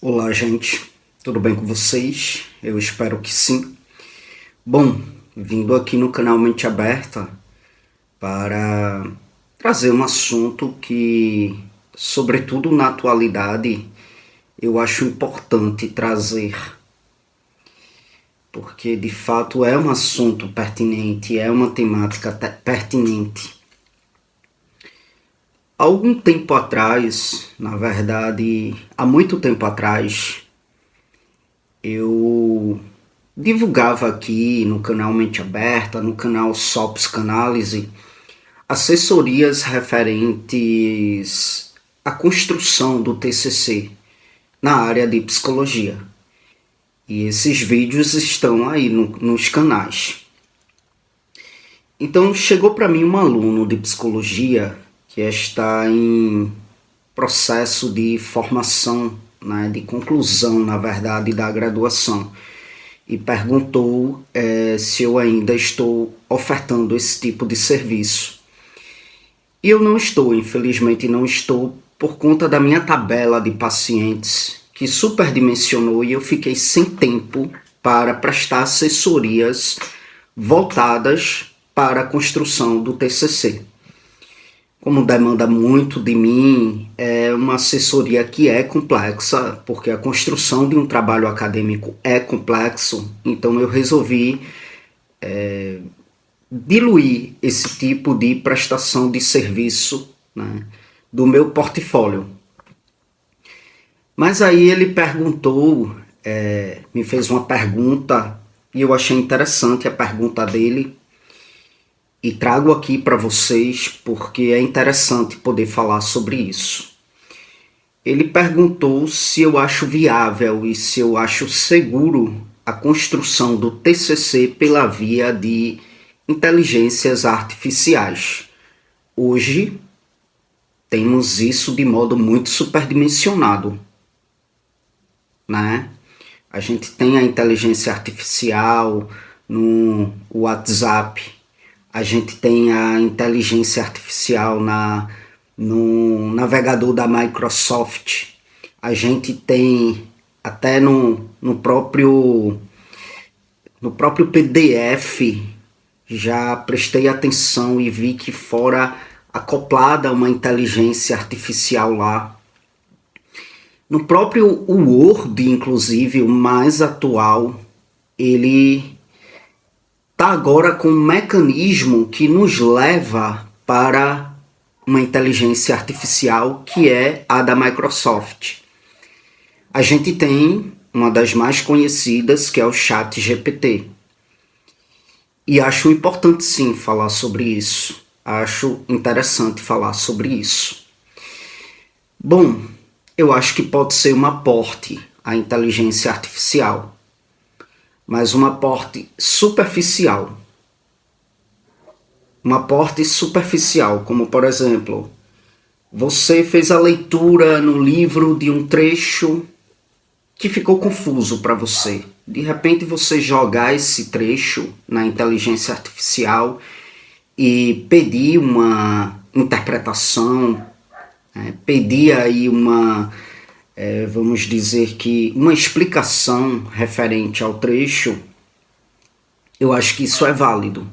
Olá, gente. Tudo bem com vocês? Eu espero que sim. Bom, vindo aqui no canal Mente Aberta para trazer um assunto que, sobretudo na atualidade, eu acho importante trazer, porque de fato é um assunto pertinente, é uma temática pertinente. Há algum tempo atrás, na verdade, há muito tempo atrás, eu divulgava aqui no canal Mente Aberta, no canal Só Psicanálise, assessorias referentes à construção do TCC na área de psicologia. E esses vídeos estão aí nos canais. Então chegou para mim um aluno de psicologia que está em processo de formação, né, de conclusão, na verdade, da graduação, e perguntou se eu ainda estou ofertando esse tipo de serviço. E eu não estou, infelizmente não estou, por conta da minha tabela de pacientes, que superdimensionou e eu fiquei sem tempo para prestar assessorias voltadas para a construção do TCC. Como demanda muito de mim, é uma assessoria que é complexa, porque a construção de um trabalho acadêmico é complexo, então eu resolvi diluir esse tipo de prestação de serviço, né, do meu portfólio. Mas aí ele perguntou, me fez uma pergunta, e eu achei interessante a pergunta dele, e trago aqui para vocês porque é interessante poder falar sobre isso. Ele perguntou se eu acho viável e se eu acho seguro a construção do TCC pela via de inteligências artificiais. Hoje temos isso de modo muito superdimensionado, né? A gente tem a inteligência artificial no WhatsApp, a gente tem a inteligência artificial no navegador da Microsoft, a gente tem até no próprio PDF, já prestei atenção e vi que fora acoplada uma inteligência artificial lá. No próprio Word, inclusive, o mais atual, ele está agora com um mecanismo que nos leva para uma inteligência artificial que é a da Microsoft. A gente tem uma das mais conhecidas, que é o ChatGPT. E acho importante sim falar sobre isso. Acho interessante falar sobre isso. Bom, eu acho que pode ser um aporte à inteligência artificial, mas um aporte superficial. Um aporte superficial, como por exemplo, você fez a leitura no livro de um trecho que ficou confuso para você. De repente você jogar esse trecho na inteligência artificial e pedir uma interpretação, pedir aí uma, vamos dizer que uma explicação referente ao trecho, eu acho que isso é válido.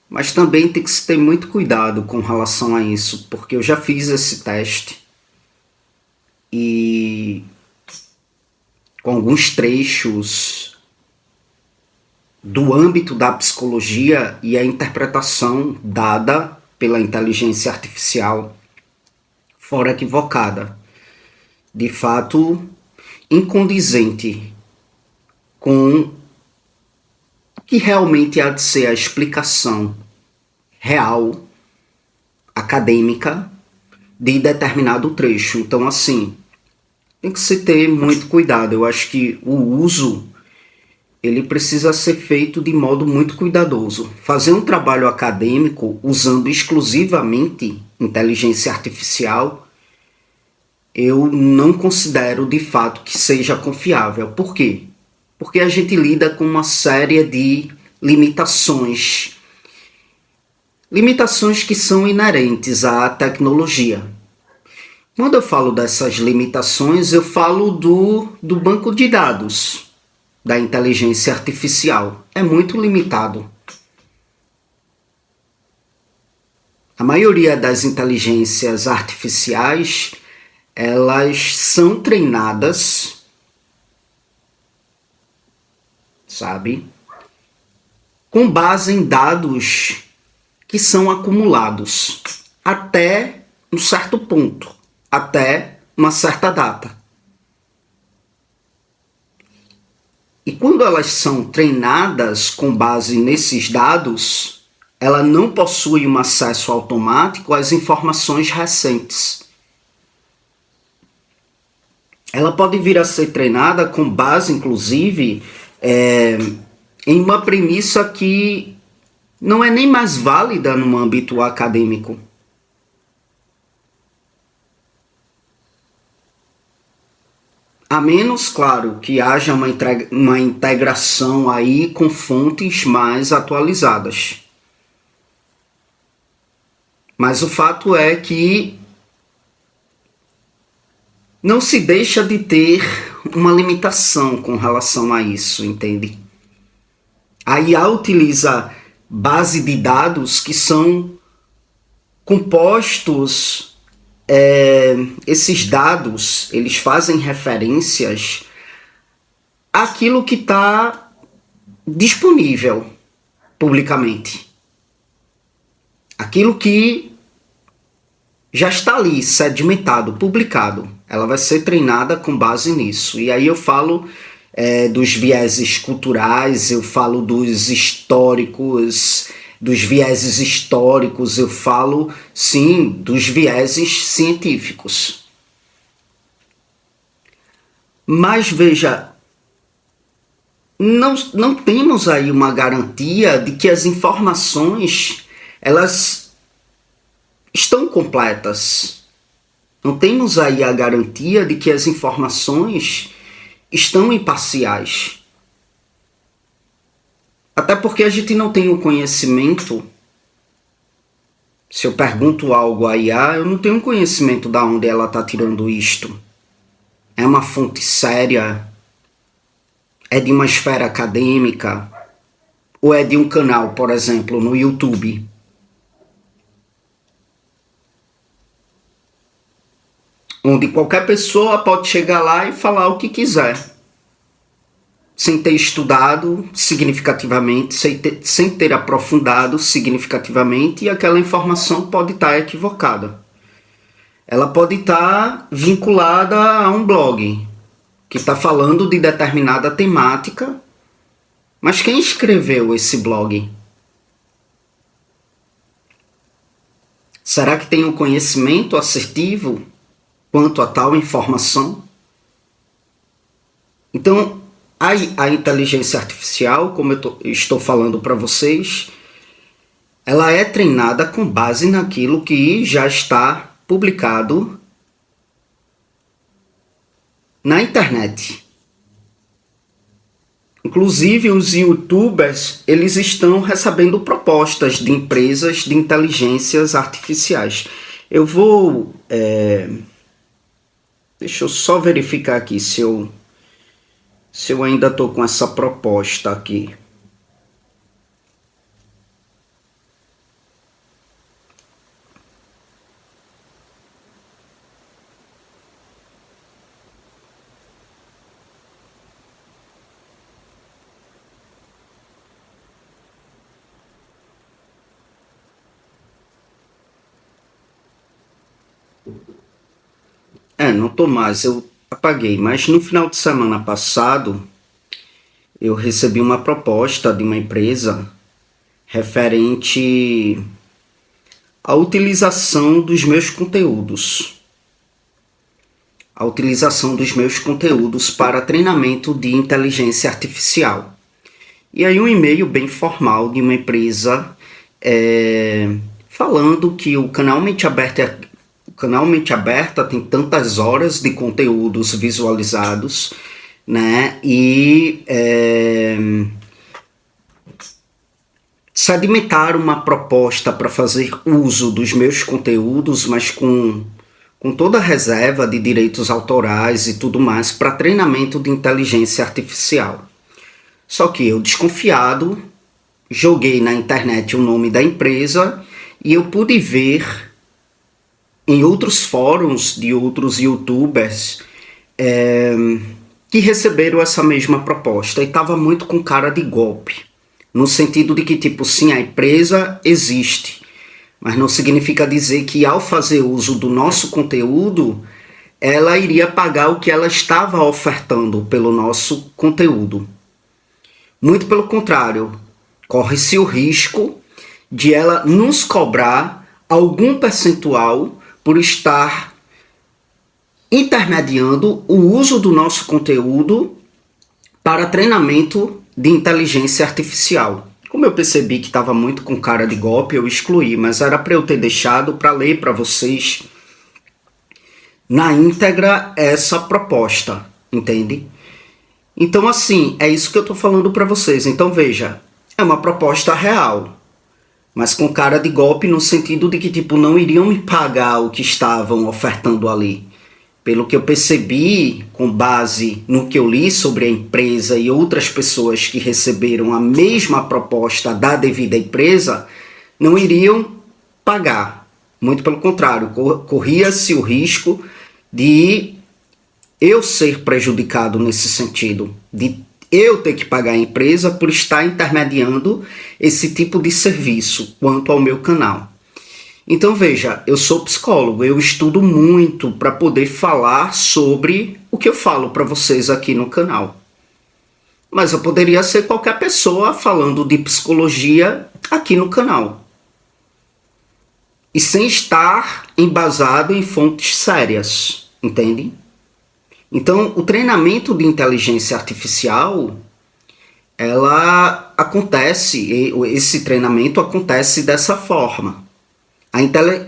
Mas também tem que se ter muito cuidado com relação a isso, porque eu já fiz esse teste e com alguns trechos do âmbito da psicologia e a interpretação dada pela inteligência artificial fora equivocada, de fato incondizente com o que realmente há de ser a explicação real, acadêmica, de determinado trecho. Então, assim, tem que se ter muito cuidado. Eu acho que o uso ele precisa ser feito de modo muito cuidadoso. Fazer um trabalho acadêmico usando exclusivamente inteligência artificial, eu não considero de fato que seja confiável. Por quê? Porque a gente lida com uma série de limitações. Limitações que são inerentes à tecnologia. Quando eu falo dessas limitações, eu falo do banco de dados da inteligência artificial. É muito limitado. A maioria das inteligências artificiais, elas são treinadas, sabe, com base em dados que são acumulados até um certo ponto, até uma certa data. E quando elas são treinadas com base nesses dados, ela não possui um acesso automático às informações recentes. Ela pode vir a ser treinada com base, inclusive, em uma premissa que não é nem mais válida no âmbito acadêmico. A menos, claro, que haja uma integração aí com fontes mais atualizadas. Mas o fato é que não se deixa de ter uma limitação com relação a isso, entende? A IA utiliza base de dados que são compostos, esses dados, eles fazem referências àquilo que está disponível publicamente. Aquilo que já está ali, sedimentado, publicado. Ela vai ser treinada com base nisso. E aí eu falo dos vieses culturais, eu falo dos históricos, dos vieses históricos, eu falo, sim, dos vieses científicos. Mas veja, não temos aí uma garantia de que as informações, elas estão completas. Não temos aí a garantia de que as informações estão imparciais. Até porque a gente não tem o conhecimento. Se eu pergunto algo à IA, eu não tenho conhecimento de onde ela está tirando isto. É uma fonte séria? É de uma esfera acadêmica? Ou é de um canal, por exemplo, no YouTube? Onde qualquer pessoa pode chegar lá e falar o que quiser, sem ter estudado significativamente, sem ter aprofundado significativamente, e aquela informação pode estar equivocada. Ela pode estar vinculada a um blog que está falando de determinada temática, mas quem escreveu esse blog? Será que tem um conhecimento assertivo quanto a tal informação? Então, a inteligência artificial, como eu estou falando para vocês, ela é treinada com base naquilo que já está publicado na internet. Inclusive, os YouTubers, eles estão recebendo propostas de empresas de inteligências artificiais. Eu vou... deixa eu só verificar aqui se eu ainda estou com essa proposta aqui. Não estou mais, eu apaguei, mas no final de semana passado eu recebi uma proposta de uma empresa referente à utilização dos meus conteúdos. A utilização dos meus conteúdos para treinamento de inteligência artificial. E aí um e-mail bem formal de uma empresa falando que o canal Mente Aberta tem tantas horas de conteúdos visualizados, né? E sedimentaram uma proposta para fazer uso dos meus conteúdos, mas com com toda a reserva de direitos autorais e tudo mais, para treinamento de inteligência artificial. Só que eu, desconfiado, joguei na internet o nome da empresa e eu pude ver em outros fóruns de outros youtubers que receberam essa mesma proposta e estava muito com cara de golpe, no sentido de que, tipo, sim, a empresa existe, mas não significa dizer que ao fazer uso do nosso conteúdo, ela iria pagar o que ela estava ofertando pelo nosso conteúdo. Muito pelo contrário, corre-se o risco de ela nos cobrar algum percentual por estar intermediando o uso do nosso conteúdo para treinamento de inteligência artificial. Como eu percebi que estava muito com cara de golpe, eu excluí, mas era para eu ter deixado para ler para vocês na íntegra essa proposta, entende? Então, assim, é isso que eu estou falando para vocês. Então, veja, é uma proposta real, mas com cara de golpe no sentido de que, tipo, não iriam me pagar o que estavam ofertando ali. Pelo que eu percebi, com base no que eu li sobre a empresa e outras pessoas que receberam a mesma proposta da devida empresa, não iriam pagar. Muito pelo contrário, corria-se o risco de eu ser prejudicado nesse sentido, de eu ter que pagar a empresa por estar intermediando esse tipo de serviço quanto ao meu canal. Então veja, eu sou psicólogo, eu estudo muito para poder falar sobre o que eu falo para vocês aqui no canal. Mas eu poderia ser qualquer pessoa falando de psicologia aqui no canal. E sem estar embasado em fontes sérias, entende? Então, o treinamento de inteligência artificial, esse treinamento acontece dessa forma.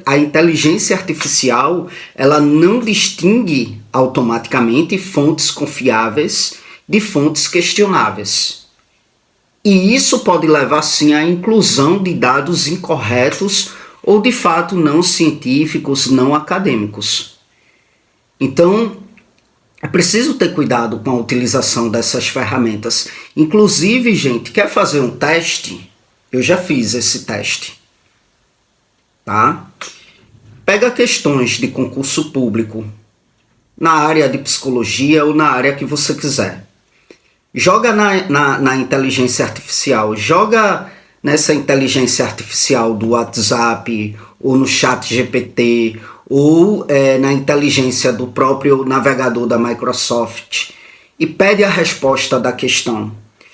A inteligência artificial, ela não distingue automaticamente fontes confiáveis de fontes questionáveis. E isso pode levar, sim, à inclusão de dados incorretos ou, de fato, não científicos, não acadêmicos. Então, é preciso ter cuidado com a utilização dessas ferramentas. Inclusive, gente, quer fazer um teste? Eu já fiz esse teste. Tá? Pega questões de concurso público na área de psicologia ou na área que você quiser. Joga na inteligência artificial, joga nessa inteligência artificial do WhatsApp ou no chat GPT ou na inteligência do próprio navegador da Microsoft e pede a resposta da questão.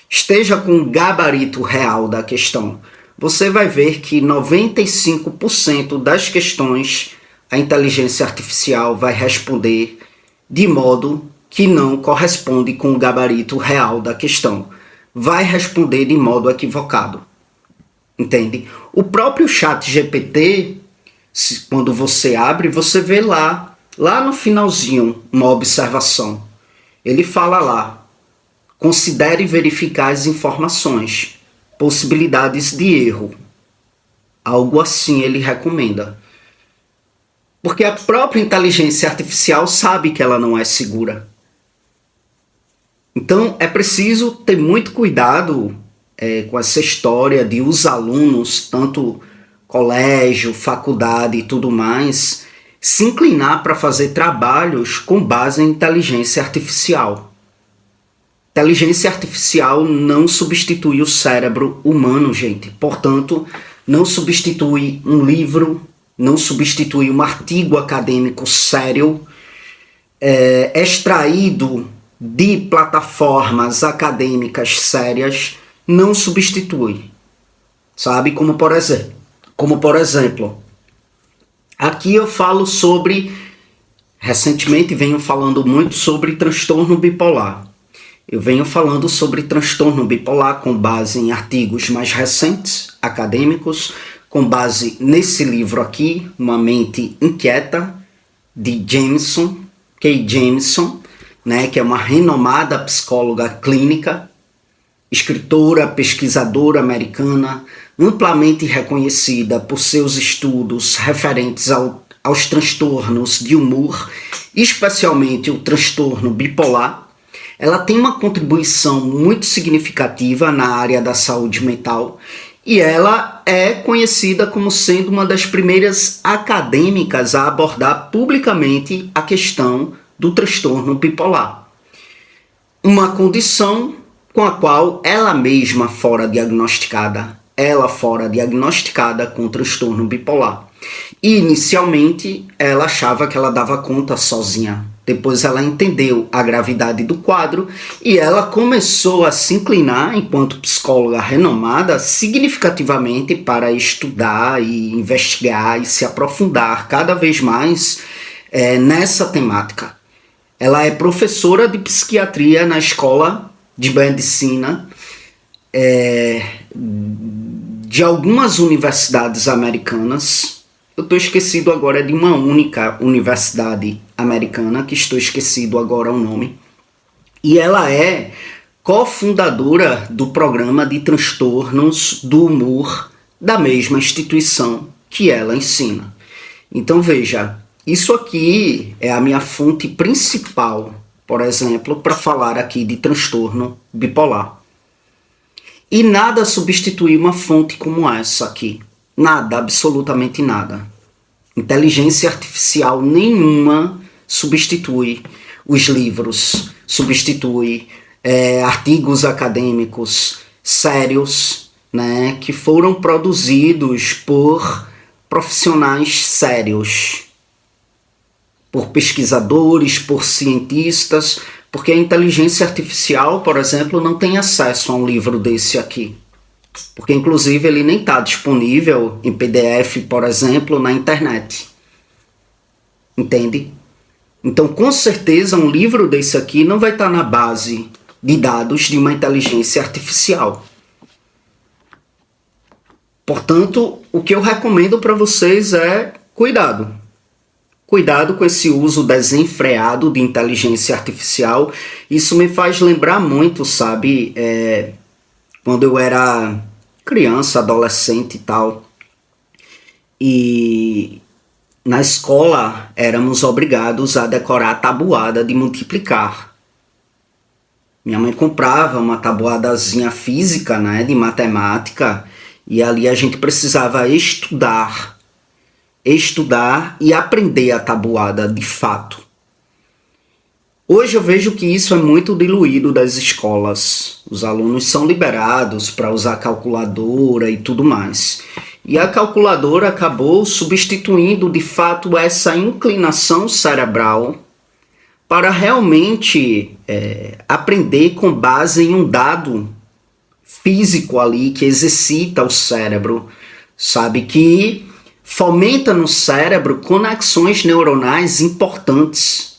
Esteja com o gabarito real da questão. Você vai ver que 95% das questões a inteligência artificial vai responder de modo que não corresponde com o gabarito real da questão. Vai responder de modo equivocado. Entende? O próprio chat GPT, quando você abre, você vê lá no finalzinho, uma observação. Ele fala lá, considere verificar as informações. Possibilidades de erro. Algo assim ele recomenda. Porque a própria inteligência artificial sabe que ela não é segura. Então é preciso ter muito cuidado com essa história de os alunos, tanto colégio, faculdade e tudo mais, se inclinar para fazer trabalhos com base em inteligência artificial. Inteligência artificial não substitui o cérebro humano, gente. Portanto, não substitui um livro, não substitui um artigo acadêmico sério, extraído de plataformas acadêmicas sérias, não substitui. Sabe? Como por exemplo, aqui eu falo sobre, recentemente venho falando muito sobre transtorno bipolar. Eu venho falando sobre transtorno bipolar com base em artigos mais recentes, acadêmicos, com base nesse livro aqui, Uma Mente Inquieta, de Kay Jemisin, né, que é uma renomada psicóloga clínica, escritora, pesquisadora americana, amplamente reconhecida por seus estudos referentes aos transtornos de humor, especialmente o transtorno bipolar. Ela tem uma contribuição muito significativa na área da saúde mental e ela é conhecida como sendo uma das primeiras acadêmicas a abordar publicamente a questão do transtorno bipolar. Uma condição com a qual ela mesma fora diagnosticada com transtorno bipolar. E inicialmente ela achava que ela dava conta sozinha. Depois ela entendeu a gravidade do quadro e ela começou a se inclinar, enquanto psicóloga renomada, significativamente para estudar e investigar e se aprofundar cada vez mais nessa temática. Ela é professora de psiquiatria na Escola de Medicina de algumas universidades americanas. Eu estou esquecido agora de uma única universidade americana, que estou esquecido agora o nome. E ela é cofundadora do programa de transtornos do humor da mesma instituição que ela ensina. Então veja, isso aqui é a minha fonte principal, por exemplo, para falar aqui de transtorno bipolar. E nada substitui uma fonte como essa aqui. Nada, absolutamente nada. Inteligência artificial nenhuma substitui os livros, substitui artigos acadêmicos sérios, né, que foram produzidos por profissionais sérios, por pesquisadores, por cientistas, porque a inteligência artificial, por exemplo, não tem acesso a um livro desse aqui. Porque, inclusive, ele nem está disponível em PDF, por exemplo, na internet. Entende? Então, com certeza, um livro desse aqui não vai estar na base de dados de uma inteligência artificial. Portanto, o que eu recomendo para vocês é cuidado. Cuidado com esse uso desenfreado de inteligência artificial. Isso me faz lembrar muito, sabe, quando eu era criança, adolescente e tal. E na escola éramos obrigados a decorar a tabuada de multiplicar. Minha mãe comprava uma tabuadazinha física, né, de matemática, e ali a gente precisava estudar e aprender a tabuada de fato. Hoje eu vejo que isso é muito diluído das escolas. Os alunos são liberados para usar calculadora e tudo mais. E a calculadora acabou substituindo de fato essa inclinação cerebral para realmente aprender com base em um dado físico ali que exercita o cérebro, sabe, que fomenta no cérebro conexões neuronais importantes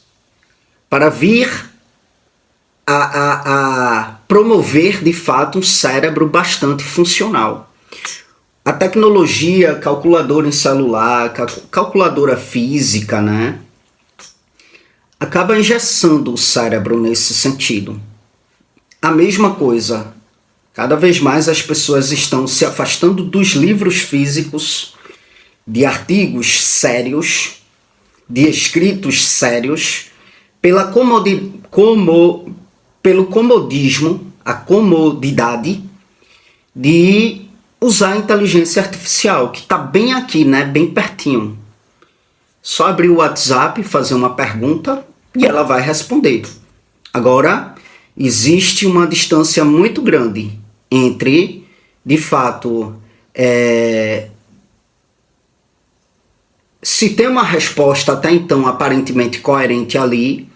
para vir a promover de fato um cérebro bastante funcional. A tecnologia, calculadora em celular, calculadora física, né, acaba engessando o cérebro nesse sentido. A mesma coisa, cada vez mais as pessoas estão se afastando dos livros físicos, de artigos sérios, de escritos sérios, pelo comodismo, a comodidade de usar a inteligência artificial, que está bem aqui, né, bem pertinho. Só abrir o WhatsApp, fazer uma pergunta e ela vai responder. Agora, existe uma distância muito grande entre, de fato, se tem uma resposta até então aparentemente coerente ali,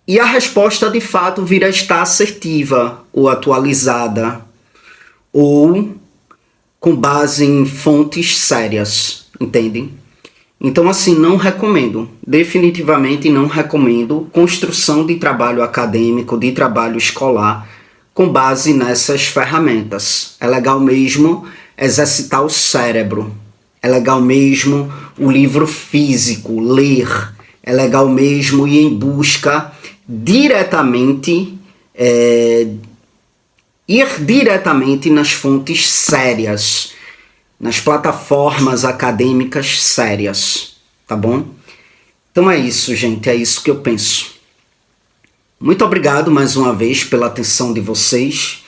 e a resposta de fato vir a estar assertiva ou atualizada, ou com base em fontes sérias, entendem? Então, assim, não recomendo, definitivamente não recomendo construção de trabalho acadêmico, de trabalho escolar, com base nessas ferramentas. É legal mesmo exercitar o cérebro, é legal mesmo o livro físico, ler, é legal mesmo ir em busca diretamente, ir diretamente nas fontes sérias, nas plataformas acadêmicas sérias. tá bom? Então é isso, gente, é isso que eu penso. Muito obrigado mais uma vez pela atenção de vocês.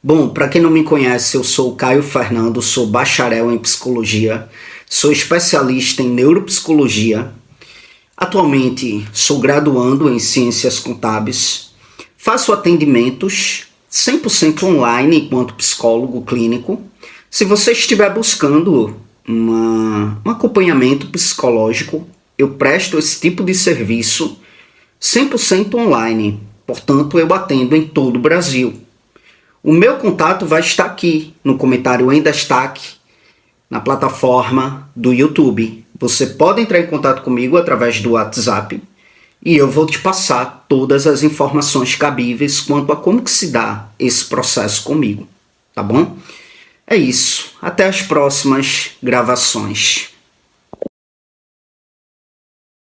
Bom, para quem não me conhece, eu sou o Caio Fernando, sou bacharel em psicologia, sou especialista em neuropsicologia. Atualmente sou graduando em ciências contábeis, faço atendimentos 100% online enquanto psicólogo clínico. Se você estiver buscando um acompanhamento psicológico, eu presto esse tipo de serviço 100% online, portanto eu atendo em todo o Brasil. O meu contato vai estar aqui no comentário em destaque na plataforma do YouTube. Você pode entrar em contato comigo através do WhatsApp e eu vou te passar todas as informações cabíveis quanto a como que se dá esse processo comigo, tá bom? É isso. Até as próximas gravações.